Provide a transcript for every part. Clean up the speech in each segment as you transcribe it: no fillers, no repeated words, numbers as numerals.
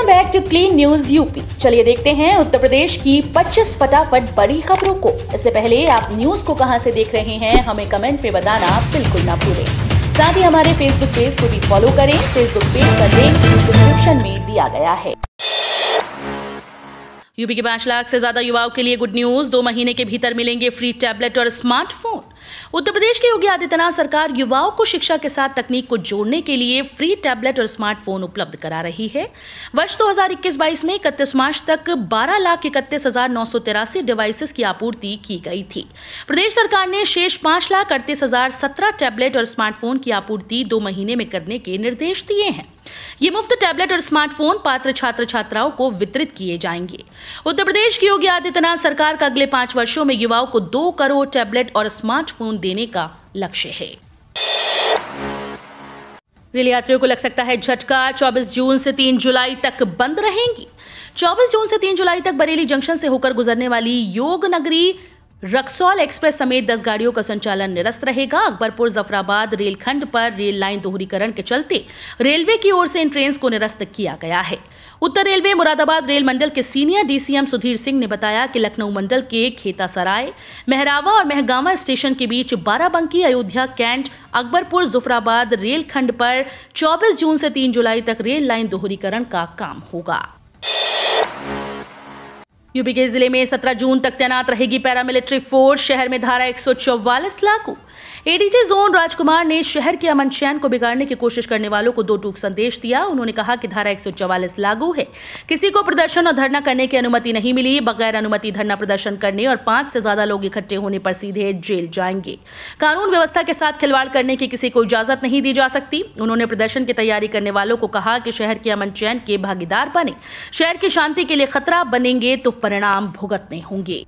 Back to clean news UP. चलिए देखते हैं उत्तर प्रदेश की 25 फटाफट बड़ी खबरों को। इससे पहले आप न्यूज को कहां से देख रहे हैं हमें कमेंट में बताना बिल्कुल ना भूलें। साथ ही हमारे फेसबुक पेज को भी फॉलो करें। फेसबुक पेज का लिंक डिस्क्रिप्शन में दिया गया है। यूपी के 5 लाख से ज्यादा युवाओं के लिए गुड न्यूज। 2 महीने के भीतर मिलेंगे फ्री टैबलेट और स्मार्टफोन। उत्तर प्रदेश की योगी आदित्यनाथ सरकार युवाओं को शिक्षा के साथ तकनीक को जोड़ने के लिए फ्री टैबलेट और स्मार्टफोन उपलब्ध करा रही है। वर्ष 2021-22 में 31 मार्च तक 12,31,983 डिवाइसेस की आपूर्ति की गई थी। प्रदेश सरकार ने शेष 5,38,017 टैबलेट और स्मार्टफोन की आपूर्ति 2 महीने में करने के निर्देश दिए हैं। ये मुफ्त टैबलेट और स्मार्टफोन पात्र छात्र छात्राओं को वितरित किए जाएंगे। उत्तर प्रदेश की योगी आदित्यनाथ सरकार का अगले 5 वर्षों में युवाओं को 2 करोड़ टैबलेट और स्मार्टफोन देने का लक्ष्य है। रेल यात्रियों को लग सकता है झटका। 24 जून से 3 जुलाई तक बंद रहेंगी। 24 जून से 3 जुलाई तक बरेली जंक्शन से होकर गुजरने वाली योग नगरी रक्सौल एक्सप्रेस समेत 10 गाड़ियों का संचालन निरस्त रहेगा। अकबरपुर जफराबाद रेलखंड पर रेल लाइन दोहरीकरण के चलते रेलवे की ओर से इन ट्रेन को निरस्त किया गया है। उत्तर रेलवे मुरादाबाद रेल मंडल के सीनियर डीसीएम सुधीर सिंह ने बताया कि लखनऊ मंडल के खेतासराय, मेहरावा और महगामा स्टेशन के बीच बाराबंकी, अयोध्या कैंट, अकबरपुर जफराबाद रेलखंड पर 24 जून से 3 जुलाई तक रेल लाइन दोहरीकरण का काम होगा। यूपी के जिले में 17 जून तक तैनात रहेगी पैरामिलिट्री फोर्स। शहर में धारा 144 लागू। एडीजी जोन राजकुमार ने शहर के अमन चैन को बिगाड़ने की कोशिश करने वालों को 2 टूक संदेश दिया। उन्होंने कहा कि धारा 144 लागू है। किसी को प्रदर्शन और धरना करने की अनुमति नहीं मिली। बगैर अनुमति धरना प्रदर्शन करने और 5 से ज्यादा लोग इकट्ठे होने पर सीधे जेल जाएंगे। कानून व्यवस्था के साथ खिलवाड़ करने की किसी को इजाजत नहीं दी जा सकती। उन्होंने प्रदर्शन की तैयारी करने वालों को कहा कि शहर के अमन चैन के भागीदार बने। शहर की शांति के लिए खतरा बनेंगे तो परिणाम भुगतने होंगे।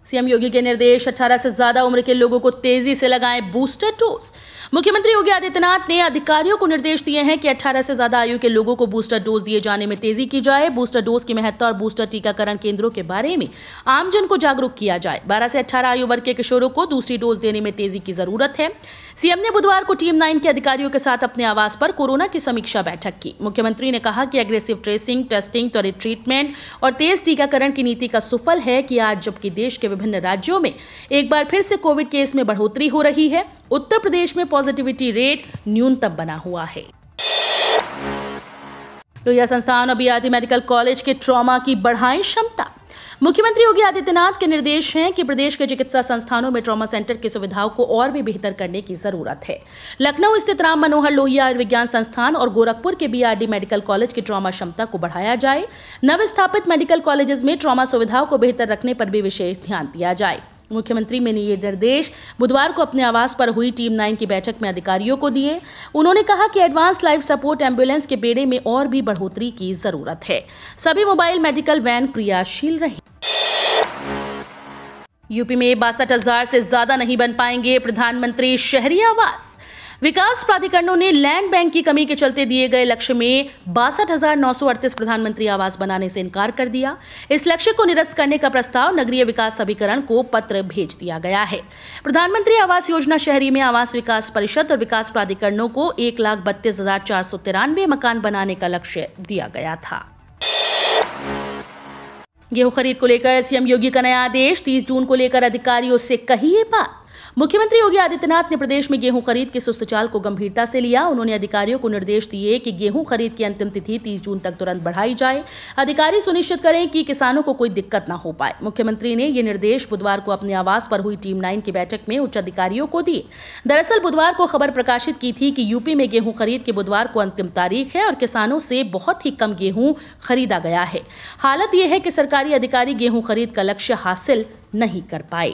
सीएम योगी के निर्देश, 18 से ज्यादा उम्र के लोगों को तेजी से लगाएं बूस्टर डोज। मुख्यमंत्री योगी आदित्यनाथ ने अधिकारियों को निर्देश दिए हैं कि 18 से ज्यादा आयु के लोगों को बूस्टर डोज दिए जाने में तेजी की जाए। बूस्टर डोज की महत्ता और बूस्टर टीकाकरण केंद्रों के बारे में आमजन को जागरूक किया जाए। 12 से 18 आयु वर्ग के किशोरों को दूसरी डोज देने में तेजी की जरूरत है। सीएम ने बुधवार को टीम 9 के अधिकारियों के साथ अपने आवास पर कोरोना की समीक्षा बैठक की। मुख्यमंत्री ने कहा कि एग्रेसिव ट्रेसिंग, टेस्टिंग, त्वरित ट्रीटमेंट और तेज टीकाकरण की नीति का सुफल है कि आज जबकि देश के विभिन्न राज्यों में एक बार फिर से कोविड केस में बढ़ोतरी हो रही है, उत्तर प्रदेश में पॉजिटिविटी रेट न्यूनतम बना हुआ है। लोहिया संस्थान और बीआरडी मेडिकल कॉलेज के ट्रॉमा की बढ़ाएं क्षमता। मुख्यमंत्री योगी आदित्यनाथ के निर्देश हैं कि प्रदेश के चिकित्सा संस्थानों में ट्रॉमा सेंटर की सुविधाओं को और भी बेहतर करने की जरूरत है। लखनऊ स्थित राम मनोहर लोहिया आयुर्विज्ञान संस्थान और गोरखपुर के बीआरडी मेडिकल कॉलेज की ट्रॉमा क्षमता को बढ़ाया जाए। नवस्थापित मेडिकल कॉलेजेस में ट्रॉमा सुविधाओं को बेहतर रखने पर भी विशेष ध्यान दिया जाए। मुख्यमंत्री ने ये निर्देश बुधवार को अपने आवास पर हुई टीम 9 की बैठक में अधिकारियों को दिए। उन्होंने कहा कि एडवांस लाइफ सपोर्ट एम्बुलेंस के बेड़े में और भी बढ़ोतरी की जरूरत है। सभी मोबाइल मेडिकल वैन क्रियाशील रहे। यूपी में 62,000 से ज्यादा नहीं बन पाएंगे प्रधानमंत्री शहरी आवास। विकास प्राधिकरणों ने लैंड बैंक की कमी के चलते दिए गए लक्ष्य में 62,938 प्रधानमंत्री आवास बनाने से इनकार कर दिया। इस लक्ष्य को निरस्त करने का प्रस्ताव नगरीय विकास अभिकरण को पत्र भेज दिया गया है। प्रधानमंत्री आवास योजना शहरी में आवास विकास परिषद और विकास प्राधिकरणों को 1,32,493 मकान बनाने का लक्ष्य दिया गया था। गेहूं खरीद को लेकर सीएम योगी का नया आदेश। 30 जून को लेकर अधिकारियों से कही ये बात। मुख्यमंत्री योगी आदित्यनाथ ने प्रदेश में गेहूं खरीद की सुस्त चाल को गंभीरता से लिया। उन्होंने अधिकारियों को निर्देश दिए कि गेहूं खरीद की अंतिम तिथि 30 जून तक तुरंत बढ़ाई जाए। अधिकारी सुनिश्चित करें कि किसानों को कोई दिक्कत न हो पाए। मुख्यमंत्री ने ये निर्देश बुधवार को अपने आवास पर हुई टीम 9 की बैठक में उच्च अधिकारियों को दिए। दरअसल बुधवार को खबर प्रकाशित की थी कि यूपी में गेहूं खरीद की बुधवार को अंतिम तारीख है और किसानों से बहुत ही कम गेहूं खरीदा गया है। हालत यह है कि सरकारी अधिकारी गेहूं खरीद का लक्ष्य हासिल नहीं कर पाए।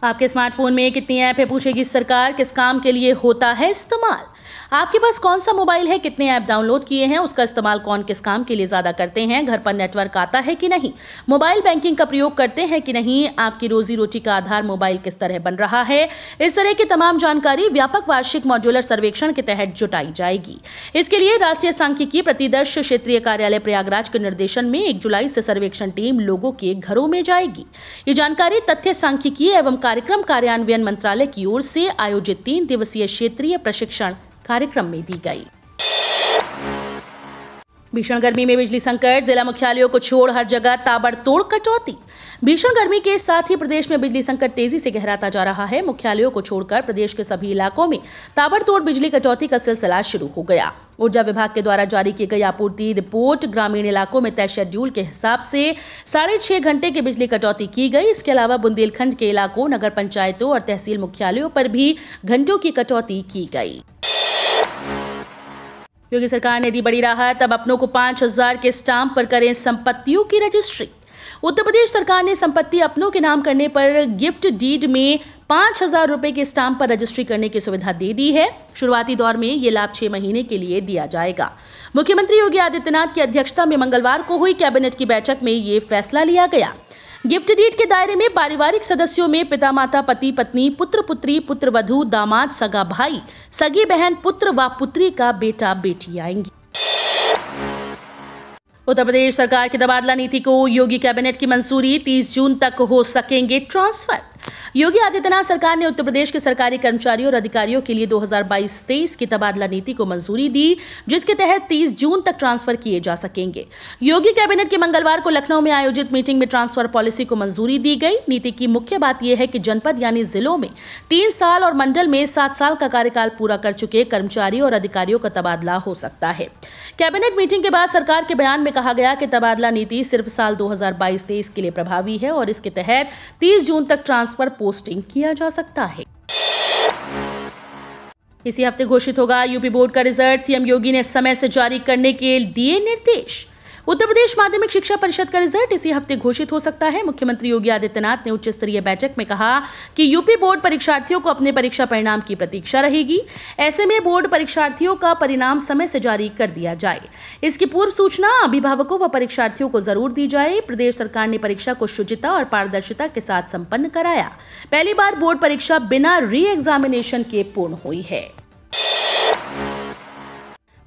आपके स्मार्टफोन में कितनी ऐप है, पूछेगी सरकार। किस काम के लिए होता है इस्तेमाल? आपके पास कौन सा मोबाइल है, कितने ऐप डाउनलोड किए हैं, उसका इस्तेमाल कौन किस काम के लिए ज्यादा करते हैं, घर पर नेटवर्क आता है कि नहीं, मोबाइल बैंकिंग का प्रयोग करते हैं कि नहीं, आपकी रोजी रोटी का आधार मोबाइल किस तरह बन रहा है, इस तरह की तमाम जानकारी व्यापक वार्षिक मॉड्यूलर सर्वेक्षण के तहत जुटाई जाएगी। इसके लिए राष्ट्रीय सांख्यिकी प्रतिदर्श क्षेत्रीय कार्यालय प्रयागराज के निर्देशन में 1 जुलाई से सर्वेक्षण टीम लोगों के घरों में जाएगी। ये जानकारी तथ्य सांख्यिकी एवं कार्यक्रम कार्यान्वयन मंत्रालय की ओर से आयोजित 3 दिवसीय क्षेत्रीय प्रशिक्षण कार्यक्रम में दी गई। भीषण गर्मी में बिजली संकट, जिला मुख्यालयों को छोड़ हर जगह ताबड़तोड़ कटौती। भीषण गर्मी के साथ ही प्रदेश में बिजली संकट तेजी से गहराता जा रहा है। मुख्यालयों को छोड़कर प्रदेश के सभी इलाकों में ताबड़तोड़ बिजली कटौती का सिलसिला शुरू हो गया। ऊर्जा विभाग के द्वारा जारी की गई आपूर्ति रिपोर्ट ग्रामीण इलाकों में तय शेड्यूल के हिसाब से 6.5 घंटे की बिजली कटौती की गई। इसके अलावा बुंदेलखंड के इलाकों, नगर पंचायतों और तहसील मुख्यालयों पर भी घंटों की कटौती की गई। योगी सरकार ने दी बड़ी राहत, अब अपनों को 5,000 के स्टाम्प पर करें संपत्तियों की रजिस्ट्री। उत्तर प्रदेश सरकार ने संपत्ति अपनों के नाम करने पर गिफ्ट डीड में 5,000 रुपए के स्टाम्प पर रजिस्ट्री करने की सुविधा दे दी है। शुरुआती दौर में ये लाभ 6 महीने के लिए दिया जाएगा। मुख्यमंत्री योगी आदित्यनाथ की अध्यक्षता में मंगलवार को हुई कैबिनेट की बैठक में ये फैसला लिया गया। गिफ्ट डीड के दायरे में पारिवारिक सदस्यों में पिता माता, पति पत्नी, पुत्र पुत्री, पुत्र वधू, दामाद, सगा भाई, सगी बहन, पुत्र व पुत्री का बेटा बेटी आएंगी। उत्तर प्रदेश सरकार की तबादला नीति को योगी कैबिनेट की मंजूरी, 30 जून तक हो सकेंगे ट्रांसफर। योगी आदित्यनाथ सरकार ने उत्तर प्रदेश के सरकारी कर्मचारियों और अधिकारियों के लिए 2022-23 की तबादला नीति को मंजूरी दी, जिसके तहत 30 जून तक ट्रांसफर किए जा सकेंगे। योगी कैबिनेट की मंगलवार को लखनऊ में आयोजित मीटिंग में ट्रांसफर पॉलिसी को मंजूरी दी गई। नीति की मुख्य बात यह है कि जनपद यानी जिलों में 3 साल और मंडल में 7 साल का कार्यकाल पूरा कर चुके कर्मचारियों और अधिकारियों का तबादला हो सकता है। कैबिनेट मीटिंग के बाद सरकार के बयान में कहा गया कि तबादला नीति सिर्फ साल 2022-23 के लिए प्रभावी है और इसके तहत 30 जून तक ट्रांसफर पोस्टिंग किया जा सकता है। इसी हफ्ते घोषित होगा यूपी बोर्ड का रिजल्ट। सीएम योगी ने समय से जारी करने के दिए निर्देश। उत्तर प्रदेश माध्यमिक शिक्षा परिषद का रिजल्ट इसी हफ्ते घोषित हो सकता है। मुख्यमंत्री योगी आदित्यनाथ ने उच्च स्तरीय बैठक में कहा कि यूपी बोर्ड परीक्षार्थियों को अपने परीक्षा परिणाम की प्रतीक्षा रहेगी। ऐसे में बोर्ड परीक्षार्थियों का परिणाम समय से जारी कर दिया जाए। इसकी पूर्व सूचना अभिभावकों व परीक्षार्थियों को जरूर दी जाए। प्रदेश सरकार ने परीक्षा को शुचिता और पारदर्शिता के साथ संपन्न कराया। पहली बार बोर्ड परीक्षा बिना री एग्जामिनेशन के पूर्ण हुई है।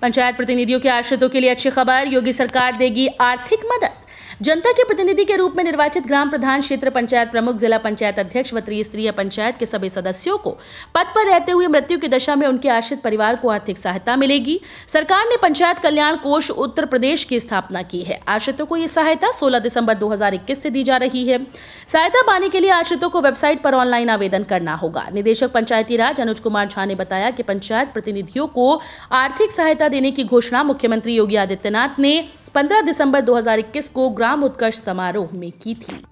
पंचायत प्रतिनिधियों के आश्रितों के लिए अच्छी खबर, योगी सरकार देगी आर्थिक मदद। जनता के प्रतिनिधि के रूप में निर्वाचित ग्राम प्रधान, क्षेत्र पंचायत प्रमुख, जिला पंचायत अध्यक्ष व त्रिस्तरीय पंचायत के सभी सदस्यों को पद पर रहते हुए मृत्यु की दशा में उनके आश्रित परिवार को आर्थिक सहायता मिलेगी। सरकार ने पंचायत कल्याण कोष उत्तर प्रदेश की स्थापना की है। आश्रितों को ये सहायता 16 दिसंबर 2021 से दी जा रही है। सहायता पाने के लिए आश्रितों को वेबसाइट पर ऑनलाइन आवेदन करना होगा। निदेशक पंचायती राज अनुज कुमार झा ने बताया कि पंचायत प्रतिनिधियों को आर्थिक सहायता देने की घोषणा मुख्यमंत्री योगी आदित्यनाथ ने 15 दिसंबर 2021 को ग्राम उत्कर्ष समारोह में की थी।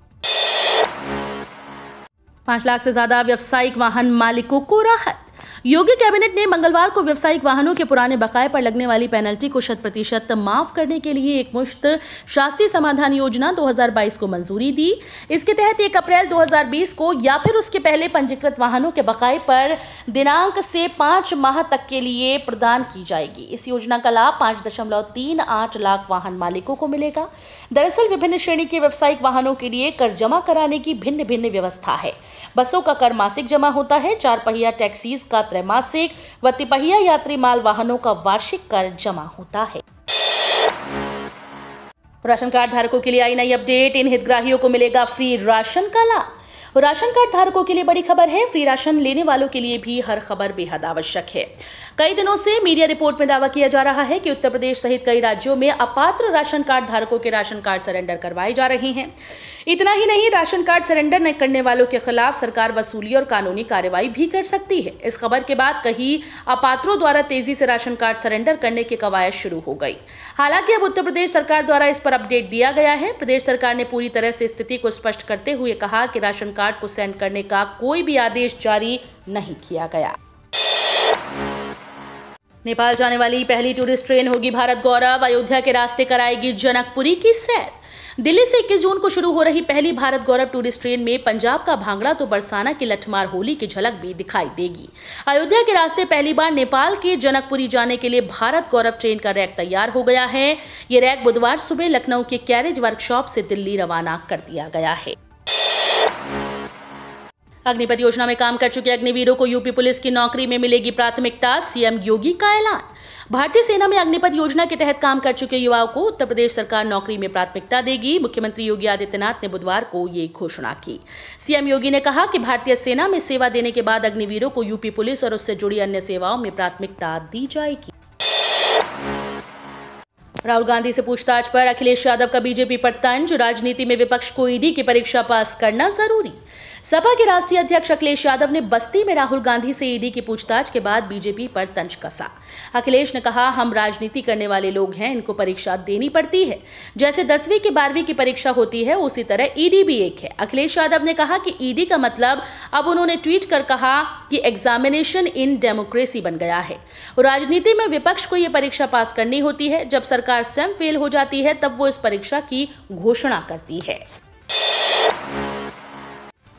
5 लाख से ज्यादा व्यावसायिक वाहन मालिकों को राहत। योगी कैबिनेट ने मंगलवार को व्यावसायिक वाहनों के पुराने बकाये पर लगने वाली पेनल्टी को 100% माफ करने के लिए एक मुश्त शास्ति समाधान योजना 2022 को मंजूरी दी। इसके तहत 1 अप्रैल 2020 को या फिर उसके पहले पंजीकृत वाहनों के बकाये पर दिनांक से 5 माह तक के लिए प्रदान की जाएगी। इस योजना का लाभ 5.38 लाख वाहन मालिकों को मिलेगा। दरअसल विभिन्न श्रेणी के व्यावसायिक वाहनों के लिए कर जमा कराने की भिन्न भिन्न व्यवस्था है। बसों का कर मासिक जमा होता है, 4 पहिया टैक्सीज का त्रैमासिक व तिपहिया यात्री माल वाहनों का वार्षिक कर जमा होता है। राशन कार्ड धारकों के लिए आई नई अपडेट। इन हितग्राहियों को मिलेगा फ्री राशन का लाभ। राशन कार्ड धारकों के लिए बड़ी खबर है। फ्री राशन लेने वालों के लिए भी हर खबर बेहद आवश्यक है। कई दिनों से मीडिया रिपोर्ट में दावा किया जा रहा है कि उत्तर प्रदेश सहित कई राज्यों में अपात्र राशन कार्ड धारकों के राशन कार्ड सरेंडर करवाए जा रहे हैं। इतना ही नहीं, राशन कार्ड सरेंडर न करने वालों के खिलाफ सरकार वसूली और कानूनी कार्रवाई भी कर सकती है। इस खबर के बाद कई अपात्रों द्वारा तेजी से राशन कार्ड सरेंडर करने की कवायद शुरू हो गई। हालांकि अब उत्तर प्रदेश सरकार द्वारा इस पर अपडेट दिया गया है। प्रदेश सरकार ने पूरी तरह से स्थिति को स्पष्ट करते हुए कहा कि राशन कार्ड को सेंड करने का कोई भी आदेश जारी नहीं किया गया। नेपाल जाने वाली पहली टूरिस्ट ट्रेन होगी भारत गौरव। अयोध्या के रास्ते कराएगी जनकपुरी की सैर। दिल्ली से 21 जून को शुरू हो रही पहली भारत गौरव टूरिस्ट ट्रेन में पंजाब का भांगड़ा तो बरसाना की लठमार होली की झलक भी दिखाई देगी। अयोध्या के रास्ते पहली बार नेपाल के जनकपुरी जाने के लिए भारत गौरव ट्रेन का रैक तैयार हो गया है। ये रैक बुधवार सुबह लखनऊ के कैरेज वर्कशॉप से दिल्ली रवाना कर दिया गया है। अग्निपथ योजना में काम कर चुके अग्निवीरों को यूपी पुलिस की नौकरी में मिलेगी प्राथमिकता। सीएम योगी का ऐलान। भारतीय सेना में अग्निपथ योजना के तहत काम कर चुके युवाओं को उत्तर प्रदेश सरकार नौकरी में प्राथमिकता देगी। मुख्यमंत्री योगी आदित्यनाथ ने बुधवार को ये घोषणा की। सीएम योगी ने कहा कि भारतीय सेना में सेवा देने के बाद अग्निवीरों को यूपी पुलिस और उससे जुड़ी अन्य सेवाओं में प्राथमिकता दी जाएगी। राहुल गांधी से पूछताछ पर अखिलेश यादव का बीजेपी पर तंज, राजनीति में विपक्ष को ईडी की परीक्षा पास करना जरूरी। सपा के राष्ट्रीय अध्यक्ष अखिलेश यादव ने बस्ती में राहुल गांधी से ईडी की पूछताछ के बाद बीजेपी पर तंज कसा। अखिलेश ने कहा, हम राजनीति करने वाले लोग हैं, इनको परीक्षा देनी पड़ती है। जैसे 10वीं की 12वीं की परीक्षा होती है, उसी तरह ईडी भी एक है। अखिलेश यादव ने कहा कि ईडी का मतलब अब उन्होंने ट्वीट कर कहा कि एग्जामिनेशन इन डेमोक्रेसी बन गया है। राजनीति में विपक्ष को यह परीक्षा पास करनी होती है। जब सरकार स्वयं फेल हो जाती है तब वो इस परीक्षा की घोषणा करती है।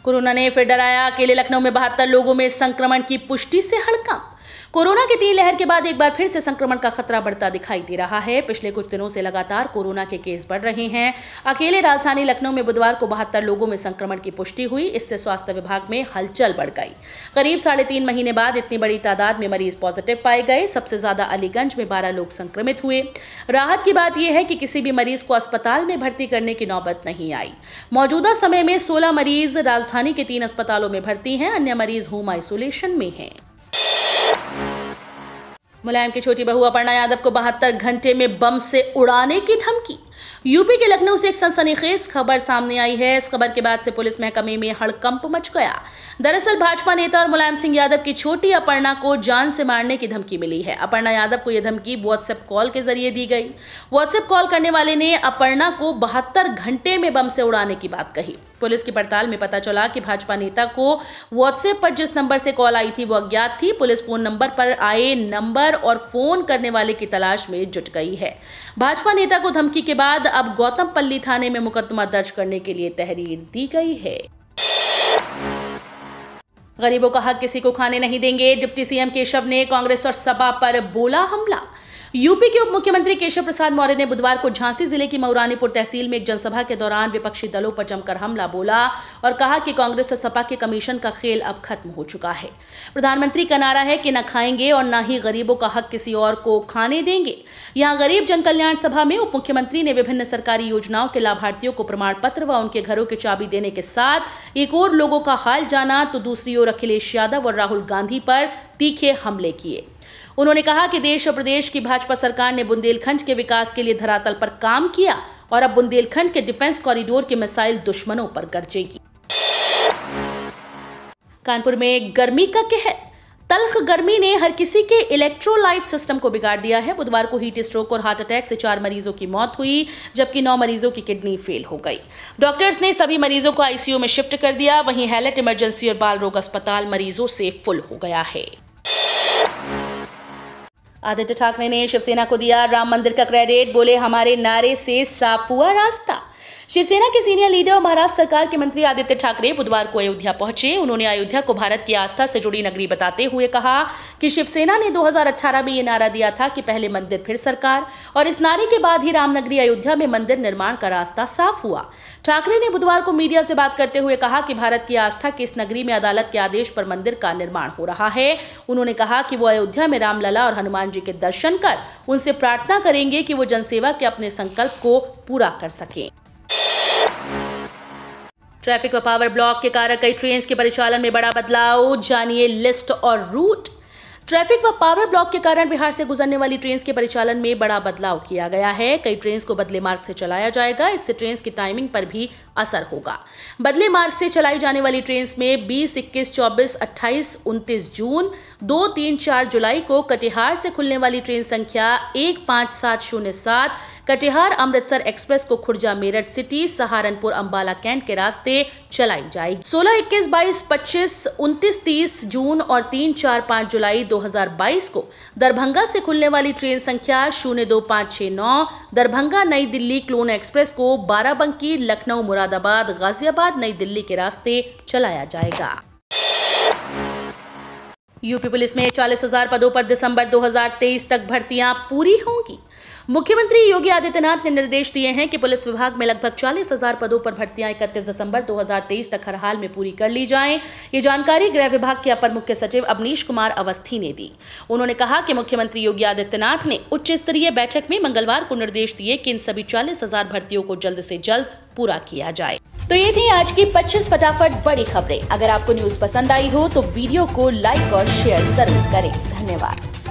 कोरोना ने फिर डराया, अकेले लखनऊ में 72 लोगों में संक्रमण की पुष्टि से हड़कंप। कोरोना की 3 लहर के बाद एक बार फिर से संक्रमण का खतरा बढ़ता दिखाई दे रहा है। पिछले कुछ दिनों से लगातार कोरोना के केस बढ़ रहे हैं। अकेले राजधानी लखनऊ में बुधवार को 72 लोगों में संक्रमण की पुष्टि हुई। इससे स्वास्थ्य विभाग में हलचल बढ़ गई। करीब 3.5 महीने बाद इतनी बड़ी तादाद में मरीज पॉजिटिव पाए गए। सबसे ज्यादा अलीगंज में 12 लोग संक्रमित हुए। राहत की बात यह है कि किसी भी मरीज को अस्पताल में भर्ती करने की नौबत नहीं आई। मौजूदा समय में 16 मरीज राजधानी के 3 अस्पतालों में भर्ती हैं। अन्य मरीज होम आइसोलेशन में हैं। मुलायम की छोटी बहू अपर्णा यादव को 72 घंटे में बम से उड़ाने की धमकी। यूपी के लखनऊ से एक सनसनीखेज खबर सामने आई है। इस खबर के बाद से पुलिस महकमे में हड़कंप मच गया। दरअसल भाजपा नेता और मुलायम सिंह यादव की छोटी अपर्णा को जान से मारने की धमकी मिली है। अपर्णा यादव को यह धमकी व्हाट्सएप कॉल के जरिए दी गई। व्हाट्सएप कॉल करने वाले ने अपर्णा को 72 घंटे में बम से उड़ाने की बात कही। पुलिस की पड़ताल में पता चला कि भाजपा नेता को व्हाट्सएप पर जिस नंबर से कॉल आई थी वो अज्ञात थी। पुलिस फोन नंबर पर आए नंबर और फोन करने वाले की तलाश में जुट गई है। भाजपा नेता को धमकी के बाद अब गौतमपल्ली थाने में मुकदमा दर्ज करने के लिए तहरीर दी गई है। गरीबों का हक किसी को खाने नहीं देंगे, डिप्टी सीएम केशव ने कांग्रेस और सपा पर बोला हमला। यूपी के उप मुख्यमंत्री केशव प्रसाद मौर्य ने बुधवार को झांसी जिले की मऊरानीपुर तहसील में एक जनसभा के दौरान विपक्षी दलों पर जमकर हमला बोला और कहा कि कांग्रेस और सपा के कमीशन का खेल अब खत्म हो चुका है। प्रधानमंत्री का नारा है कि न खाएंगे और न ही गरीबों का हक किसी और को खाने देंगे। यहां गरीब जन कल्याण सभा में उप मुख्यमंत्री ने विभिन्न सरकारी योजनाओं के लाभार्थियों को प्रमाण पत्र व उनके घरों की चाबी देने के साथ एक और लोगों का हाल जाना तो दूसरी ओर अखिलेश यादव और राहुल गांधी पर तीखे हमले किए। उन्होंने कहा कि देश और प्रदेश की भाजपा सरकार ने बुंदेलखंड के विकास के लिए धरातल पर काम किया और अब बुंदेलखंड के डिफेंस कॉरिडोर की मिसाइल दुश्मनों पर गरजेगी। कानपुर में गर्मी का कहर। तल्ख गर्मी ने हर किसी के इलेक्ट्रोलाइट सिस्टम को बिगाड़ दिया है। बुधवार को हीट स्ट्रोक और हार्ट अटैक से 4 मरीजों की मौत हुई, जबकि 9 मरीजों की किडनी फेल हो गई। डॉक्टर्स ने सभी मरीजों को आईसीयू में शिफ्ट कर दिया। वहीं हैलेट इमरजेंसी और बाल रोग अस्पताल मरीजों से फुल हो गया है। आदित्य ठाकरे ने शिवसेना को दिया राम मंदिर का क्रेडिट, बोले हमारे नारे से साफ हुआ रास्ता। शिवसेना के सीनियर लीडर और महाराष्ट्र सरकार के मंत्री आदित्य ठाकरे बुधवार को अयोध्या पहुंचे। उन्होंने अयोध्या को भारत की आस्था से जुड़ी नगरी बताते हुए कहा कि शिवसेना ने 2018 में ये नारा दिया था कि पहले मंदिर फिर सरकार, और इस नारे के बाद ही रामनगरी अयोध्या में मंदिर निर्माण का रास्ता साफ हुआ। ठाकरे ने बुधवार को मीडिया से बात करते हुए कहा कि भारत की आस्था की इस नगरी में अदालत के आदेश पर मंदिर का निर्माण हो रहा है। उन्होंने कहा कि वो अयोध्या में रामलला और हनुमान जी के दर्शन कर उनसे प्रार्थना करेंगे कि वो जनसेवा के अपने संकल्प को पूरा कर सकें। ट्रैफिक व पावर ब्लॉक के कारण कई ट्रेन के परिचालन में बड़ा बदलाव, जानिए लिस्ट और रूट। ट्रैफिक व पावर ब्लॉक के कारण बिहार से गुजरने वाली ट्रेन के परिचालन में बड़ा बदलाव किया गया है। कई ट्रेन को बदले मार्ग से चलाया जाएगा। इससे ट्रेन की टाइमिंग पर भी असर होगा। बदले मार्ग से चलाई जाने वाली ट्रेन में 20, 21, 24, 28, 29 जून, 2, 3, 4 जुलाई को कटिहार से खुलने वाली ट्रेन संख्या 15707 कटिहार अमृतसर एक्सप्रेस को खुर्जा मेरठ सिटी सहारनपुर अंबाला कैंट के रास्ते चलाई जाएगी। 16, 21, 22, 25, 29, 30 जून और 3, 4, 5 जुलाई 2022 को दरभंगा से खुलने वाली ट्रेन संख्या 02569 दरभंगा नई दिल्ली क्लोन एक्सप्रेस को बाराबंकी लखनऊ मुरादाबाद गाजियाबाद नई दिल्ली के रास्ते चलाया जाएगा। यूपी पुलिस में 40,000 पदों पर दिसंबर 2023 तक भर्तियां पूरी होंगी। मुख्यमंत्री योगी आदित्यनाथ ने निर्देश दिए हैं कि पुलिस विभाग में लगभग 40,000 पदों पर भर्तियां 31 दिसंबर 2023 तक हर हाल में पूरी कर ली जाएं। ये जानकारी गृह विभाग के अपर मुख्य सचिव अवनीश कुमार अवस्थी ने दी। उन्होंने कहा कि मुख्यमंत्री योगी आदित्यनाथ ने उच्च स्तरीय बैठक में मंगलवार को निर्देश दिए कि इन सभी 40,000 भर्तियों को जल्द से जल्द पूरा किया जाए। तो ये थी आज की 25 फटाफट बड़ी खबरें। अगर आपको न्यूज पसंद आई हो तो वीडियो को लाइक और शेयर जरूर करें। धन्यवाद।